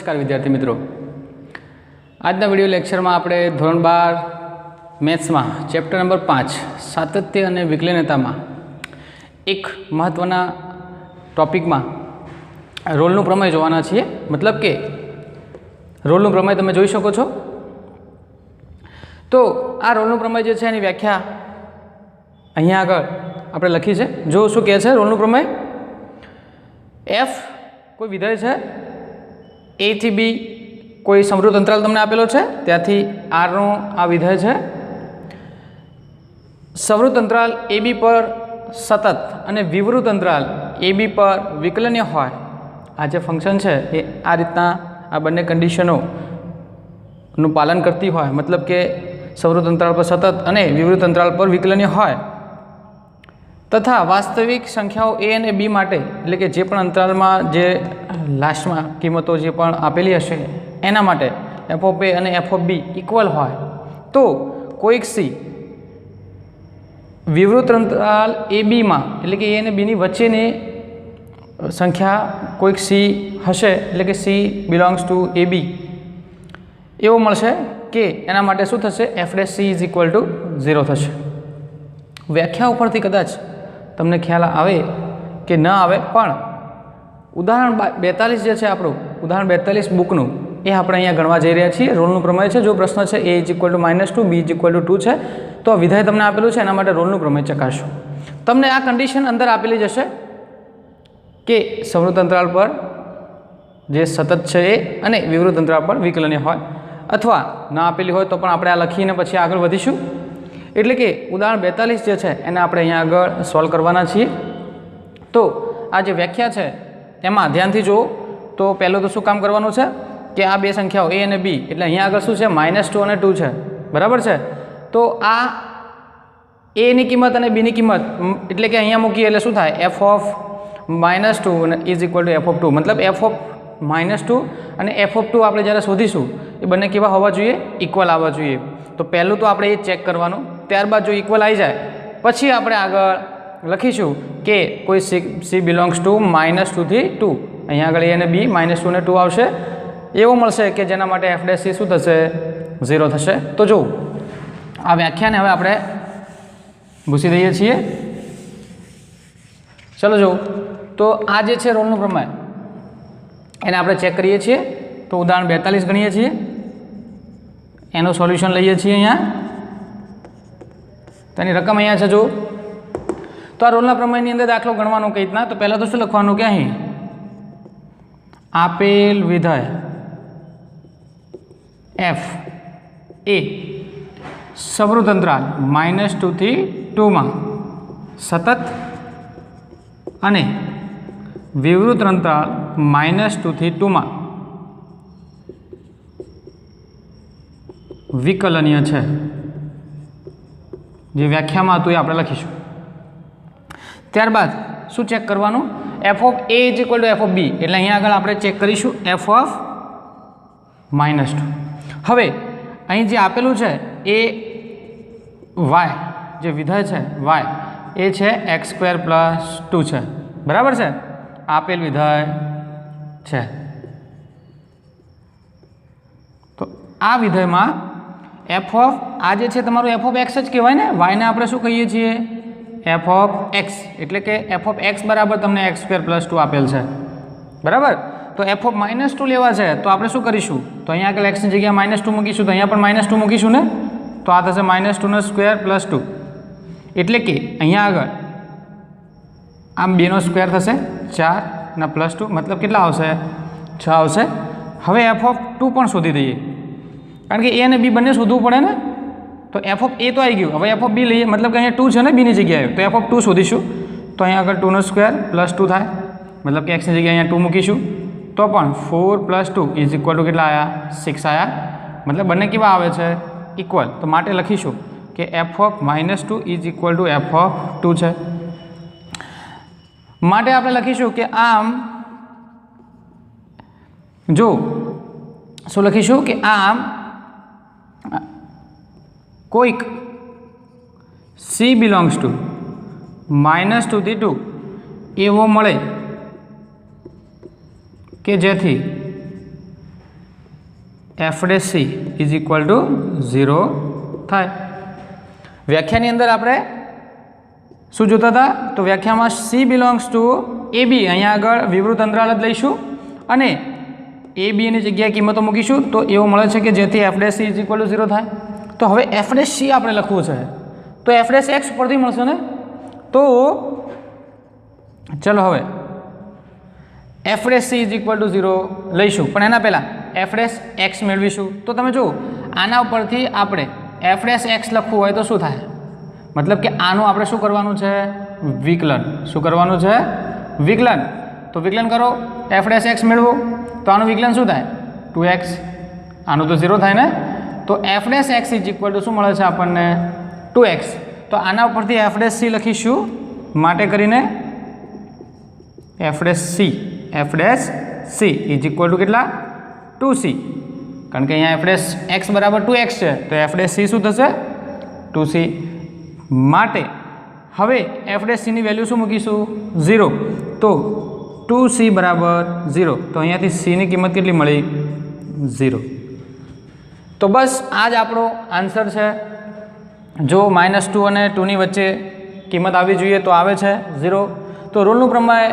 नमस्कार विद्यार्थी मित्रों, आज विडियो लेक्चर में आपणे धोरण 12 मैथ्स में चैप्टर नंबर 5 सातत्य और विकलनीयता में एक महत्वना टॉपिक में रोलनु प्रमेय जोवाना छीए। मतलब के रोलनु प्रमेय तमे जोई शको छो। तो आ रोलनु प्रमेय जे छे एनी व्याख्या अहींया आगळ आपणे लखी छे। जो शुं कहे छे रोलनु प्रमेय, एफ कोई विधेय है ए थी बी कोई समरूप अंतराल तमने आपेलो है, त्याथी आर नो आ विधेय है। समरूप अंतराल ए बी पर सतत अने विवृत अंतराल ए बी पर विकलनीय होय। आ जे फंक्शन है ये आ रीतना आ बंने कंडीशनों नु पालन करती होय। मतलब के समरूप अंतराल पर सतत अने विवृत अंतराल पर विकलनीय होय तथा वास्तविक संख्याओं ए और बी माटे एटले के जे पण अंतराल में जे लास्ट में किंमतों जे पण आपेली हशे एना माटे एफ ऑफ ए और एफ ऑफ बी इक्वल होय तो कोईक सी विवृत अंतराल ए बी में एटले के ए और बी नी वच्चेनी संख्या कोईक सी हशे एटले के C belongs to A B एवो मळशे के एना माटे शुं थशे F dash C is equal to 0 थशे। व्याख्या उपरथी कदाच तमने ख्याल आवे कि न आवे, पण उदाहरण 42 जे छे आपणुं उदाहरण 42 बुकनुं ए आपणे अहींया गणवा जई रह्या छीए। रोलनुं प्रमेय छे। जो प्रश्न छे A is equal to -2 B is equal to 2 छे तो विधेय तमने आपेलुं छे, एना माटे रोलनुं प्रमेय चकासो। तमने आ कंडीशन अंदर आपेली जशे के समरूप अंतराल पर जे सतत छे ए अने विवृत अंतराल पर विकलनीय होय, अथवा न आपेली होय तो पण आपणे आ लखीने पछी आगळ वधीशुं। एटले के उदाहरण 42 जे छे एने आपणे अहींया आगळ सॉल्व करवाना छीए। तो आ जे व्याख्या छे एमां ध्यानथी जो तो पहेलो तो शुं काम करवानुं छे कि आ बे संख्याओ ए अने बी एटले अहींया आगळ शुं छे -2 અને 2 छे, बराबर छे। तो आ ए नी किंमत अने बी नी किंमत एटले के अहींया मूकीए एटले शुं थाय F of -2 is equal to F of 2। मतलब एफ ऑफ -2 અને एफ ऑफ 2 આપણે જ્યારે શોધીશું એ બંને કેવા હોવા જોઈએ? ઇક્વલ આવવા જોઈએ। તો પહેલું તો આપણે એ ચેક કરવાનું, ત્યારબાદ જો ઇક્વલ આવી જાય પછી આપણે આગળ લખીશું કે કોઈ સી બિલોંગ્સ ટુ -2 થી 2। અહીંયા આગળ એ અને બી -2 ને 2 આવશે, એવું મળશે કે જેના માટે એફ ડેશ સી શું થશે? 0 થશે। તો જો આ વ્યાખ્યાને હવે આપણે ભૂસી દઈએ છીએ। ચલો જો તો આ જે છે રોલનું પ્રમેય એને આપણે ચેક કરીએ છીએ। તો ઉદાહરણ 42 ગણીએ છીએ, એનું સોલ્યુશન લઈએ છીએ અહીંયા। તો એની રકમ અહીંયા છે જો। તો આ રોલના પ્રમેયની અંદર દાખલો ગણવાનો કઈ રીતના? તો પહેલાં તો શું લખવાનું કે અહીં આપેલ વિધેય એફ એ સમરૂપ અંતરાલ -2 થી 2 માં સતત અને વિવૃત અંતરાલ -2 થી 2 માં વિકલनीय है। जो व्याख्या में હતું એ આપણે લખીશું। ત્યારબાદ શું ચેક કરવાનું? F of A is equal to F of B એટલે અહીંયા આગળ આપણે ચેક કરીશું એફ ઓફ -2। હવે અહીં જે આપેલું છે એ વાય જે વિધેય છે વાય એ છે x² + 2 છે, બરાબર છે? આપેલ વિધેય છે। તો આ વિધેયમાં एफ ऑफ आ जे छे तमारो एफ ऑफ एक्स ज कहेवाय ने, वाय ने आपणे शुं कहीए छीए? एफ ऑफ एक्स एटले के एफ ऑफ एक्स बराबर तमने x² + 2 आपेल छे, बराबर। तो एफ ऑफ -2 लेवा छे तो आपणे शुं करीशुं? तो अहींया આગળ x ની જગ્યાએ -2 મૂકીશું તો અહીંયા પણ -2 મૂકીશું ને, તો આ થશે -2² + 2 એટલે કે અહીંયા આગળ આમ 2 નો સ્ક્વેર થશે 4 ના +2 मतलब કેટલા આવશે? 6 આવશે। હવે एफ ऑफ 2 પણ શોધી દઈએ कारण कि ए ने बी बने शोधवू पड़े ने। तो एफ ऑफ ए तो आई गયું, હવે एफ ऑफ बी लईए मतलब कि अहींया 2 છે ને बी ની જગ્યાએ, तो एफ ऑफ 2 શોધીશું तो अहींया આગળ 2 નો સ્ક્વેર + 2 થાય मतलब कि x ની જગ્યાએ अहींया 2 મૂકીશું તો પણ 4 + 2 ઇઝ ઇક્વલ ટુ કેટલા આયા? 6 આયા। मतलब બંને કેવા આવે છે? ઇક્વલ। તો માટે લખીશું કે F of -2 is equal two F of 2 છે। માટે આપણે લખીશું કે આમ જો શું લખીશું કે આમ कोईक सी बिलोंग्स टू -2 થી 2 एवो मळे કે જેથી F dash she is equal two 0 થાય. વ્યાખ્યાની અંદર આપણે શું જોતા હતા? તો વ્યાખ્યામાં સી બિલોંગ્સ ટુ એ બી, અહીંયા આગળ વિવૃત અંતરાલ જ લઈશું અને એ બીની જગ્યાએ કિંમતો મૂકીશું તો એવું મળે છે કે જેથી F dash she is equal two 0 થાય. તો હવે એફ ડેશ સી આપણે લખવું છે તો એફ ડેશ એક્સ પરથી મળશે ને. તો ચલો હવે F dash she is equal two 0 લઈશું, પણ એના પહેલાં એફ ડેશ એક્સ મેળવીશું. તો તમે જુઓ આના ઉપરથી આપણે એફ ડેશ એક્સ લખવું હોય તો શું થાય? મતલબ કે આનું આપણે શું કરવાનું છે? વિકલન. શું કરવાનું છે? વિકલન. તો વિકલન કરો, એફ ડેશ એક્સ મેળવો તો આનું વિકલન શું થાય? 2x. આનું તો 0 થાય ને. તો F dash x is equal two શું મળે છે આપણને? 2x. તો આના ઉપરથી એફ ડેશ સી લખીશું, માટે કરીને F dash she is equal two કેટલા? 2c. કારણ કે અહીંયા એફ ડેશ એક્સ બરાબર 2x છે તો એફ ડેશ સી શું થશે? 2c. માટે હવે એફ ડેશ સીની વેલ્યુ શું મૂકીશું? 0. તો 2c બરાબર 0. તો અહીંયાથી સીની કિંમત કેટલી મળી? 0. તો બસ આ જ આપણો આન્સર છે. જો -2 અને 2ની વચ્ચે કિંમત આવવી જોઈએ તો આવે છે 0. તો રૂલનું પ્રમેય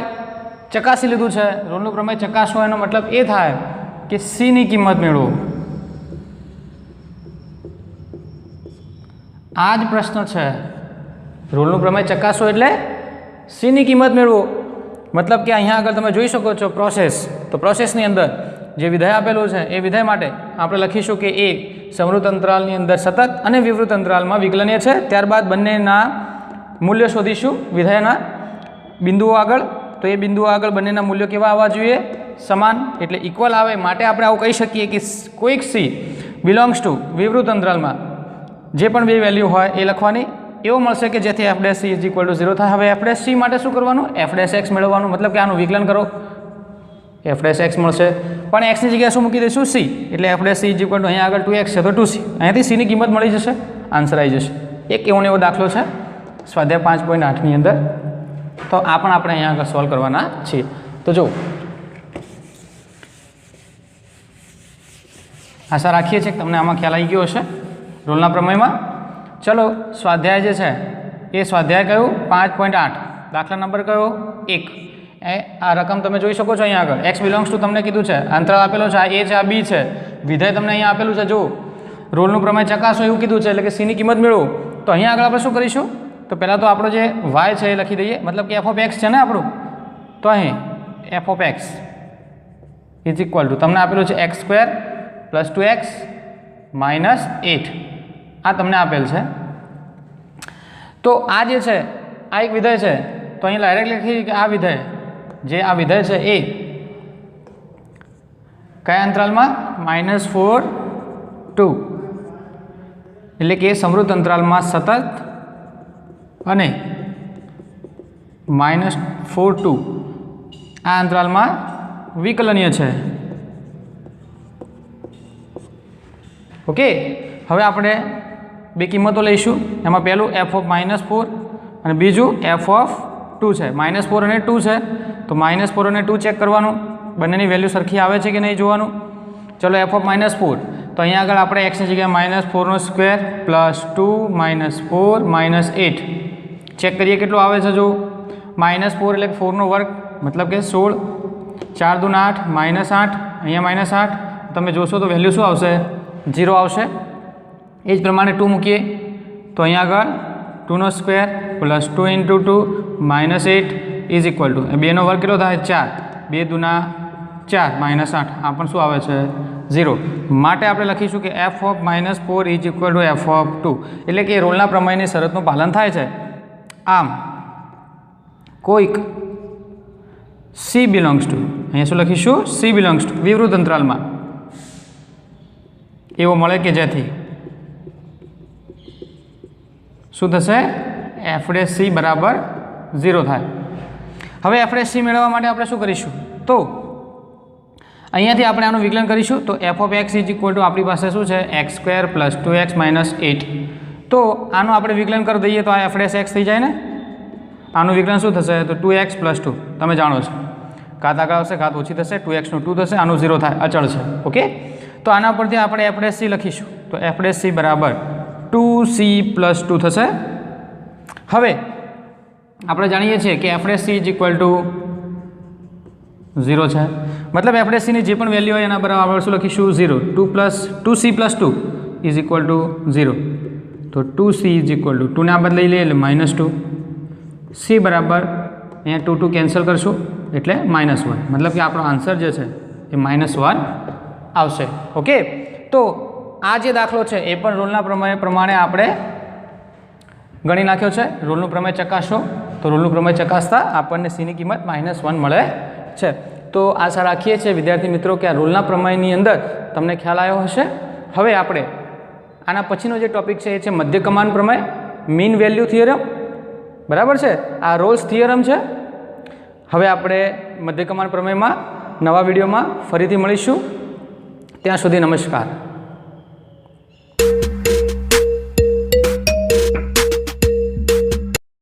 ચકાસી લીધું છે. રૂલનું પ્રમેય ચકાસવો એનો મતલબ એ થાય કે સીની કિંમત મેળવો. આ જ પ્રશ્ન છે. રૂલનું પ્રમેય ચકાસો એટલે સીની કિંમત મેળવો. મતલબ કે અહીંયા આગળ તમે જોઈ શકો છો પ્રોસેસ. તો પ્રોસેસની અંદર જે વિધેય આપેલું છે એ વિધેય માટે આપણે લખીશું કે એ સમૃદ્ધ અંતરાલની અંદર સતત અને વિવૃત અંતરાલમાં વિકલનીય છે. ત્યારબાદ બંનેના મૂલ્યો શોધીશું વિધેયના બિંદુઓ આગળ. તો એ બિંદુઓ આગળ બંનેના મૂલ્યો કેવા આવવા જોઈએ? સમાન, એટલે ઇક્વલ આવે. માટે આપણે આવું કહી શકીએ કે કોઈક સી બિલોંગ્સ ટુ વિવૃત અંતરાલમાં જે પણ બે વેલ્યુ હોય એ લખવાની. એવું મળશે કે જેથી F dash she is equal two 0 થાય. હવે એફ ડેશ સી માટે શું કરવાનું? એફ ડેશ એક્સ મેળવવાનું. મતલબ કે આનું વિકલન કરો, એફ ડેશ એક્સ મળશે, પણ એક્સની જગ્યાએ શું મૂકી દઈશું? સી. એટલે F dash she is equal two અહીંયા આગળ 2x છે તો 2c. અહીંયાથી સીની કિંમત મળી જશે, આન્સર આવી જશે. એક એવો ને એવો દાખલો છે સ્વાધ્યાય 5.8ની અંદર. તો આ પણ આપણે અહીંયા આગળ સોલ્વ કરવાના છીએ. તો જો આશા રાખીએ છીએ કે તમને આમાં ખ્યાલ આવી ગયો હશે રોલના પ્રમેયમાં. ચલો સ્વાધ્યાય જે છે એ સ્વાધ્યાય કયું? 5.8. દાખલા નંબર કયો? 1. આ રકમ તમે જોઈ શકો છો અહીંયા આગળ. એક્સ બિલોંગ્સ ટુ તમને કીધું છે, અંતરાલ આપેલો છે, આ એ છે, આ બી છે, વિધેય તમને અહીંયા આપેલું છે. જો રોલનું પ્રમેય ચકાસો એવું કીધું છે, એટલે કે સીની કિંમત મેળવો. તો અહીંયા આગળ આપણે શું કરીશું? તો પહેલાં તો આપણો જે વાય છે એ લખી દઈએ. મતલબ કે એફ ઓફ એક્સ છે ને આપણું. તો અહીં F of x is equal two તમને આપેલું છે x² + 2x - 8. આ તમને આપેલ છે. તો આ જે છે આ એક વિધેય છે. તો અહીં ડાયરેક્ટ લખી કે આ વિધેય આ વિધેય છે એ કયા અંતરાલમાં? -4 2. એટલે કે સમૃદ્ધ અંતરાલમાં સતત અને -4 2 આ અંતરાલમાં વિકલનીય છે. ઓકે. હવે આપણે બે કિંમતો લઈશું. એમાં પહેલું f ઓફ -4 અને બીજું f ઓફ 2 છે. -4 અને 2 છે તો -4 અને 2 ચેક કરવાનું, બંનેની વેલ્યુ સરખી આવે છે કે નહીં જોવાનું. ચલો f ઓફ -4 તો અહીંયા આગળ આપણે એક્સની જગ્યાએ -4² + 2 - 4 - 8 ચેક કરીએ કેટલું આવે છે. જો -4 એટલે 4નો વર્ગ મતલબ કે 16, 4 દુ 8, -8, અહીંયા -8. તમે જોશો તો વેલ્યુ શું આવશે? 0 આવશે. એ જ પ્રમાણે 2 મૂકીએ તો અહીંયા આગળ 2² + 2 × 2 -8 ઇઝ ઇક્વલ ટુ 2નો વર્ગ કેટલો થાય? 4, 2 દુ 4, -8. આ પણ શું આવે છે? 0. માટે આપણે લખીશું કે f of -4 is equal two f of 2. એટલે કે રોલના પ્રમેયની શરતનું પાલન થાય છે. આમ કોઈક સી બિલોંગ્સ ટુ, અહીંયા શું લખીશું? સી બિલોંગ્સ ટુ વિવૃત અંતરાલમાં એવો મળે કે જેથી શું થશે? એફ ડેશ સી બરાબર 0 થાય. હવે એફ ડેશ સી મેળવવા માટે આપણે શું કરીશું? તો અહીંયાથી આપણે આનું વિકલન કરીશું. તો F of x is equal two આપણી પાસે શું છે? x² + 2x - 8. તો આનું આપણે વિકલન કરી દઈએ તો આ એફ ડેશ એક્સ થઈ જાય ને. આનું વિકલન શું થશે? તો 2x + 2. તમે જાણો છો ઘાત આગળ આવશે, ઘાત ઓછી થશે, 2x નું 2 થશે, આનું 0 થાય, અચળ છે. ઓકે. તો આના પરથી આપણે f' c લખીશું, તો f' c બરાબર 2c + 2 થશે. હવે આપણે જાણીએ છીએ કે f' c is equal two 0 છે, મતલબ f' c ની જે પણ વેલ્યુ હોય એના બરાબર શું લખીશું 0. 2c + 2 is equal two 0. તો 2c ઇઝ ઇક્વલ ટુ 2 ને આ બદલાઈ લઈએ એટલે -2. c બરાબર અહીંયા 2 2 કેન્સલ કરશું એટલે -1, મતલબ કે આપણો આન્સર જે છે એ -1 આવશે. ઓકે, તો આ જે દાખલો છે એ પણ રૂલના પ્રમાણે આપણે ગણી નાખ્યો છે. રૂલનું પ્રમેય ચકાસો, તો રૂલનું પ્રમેય ચકાસતા આપણને c ની કિંમત -1 મળે છે. તો આશા રાખીએ છીએ વિદ્યાર્થી મિત્રો કે આ રૂલના પ્રમેયની અંદર તમને ખ્યાલ આવ્યો હશે. હવે આપણે આના પછીનો જે ટોપિક છે એ છે મધ્ય કમાન પ્રમેય, મીન વેલ્યુ થિયરમ. બરાબર છે, આ રોલ્સ થિયરમ છે. હવે આપણે મધ્ય કમાન પ્રમેયમાં નવા વિડીયોમાં ફરીથી મળીશું. ત્યાં સુધી નમસ્કાર.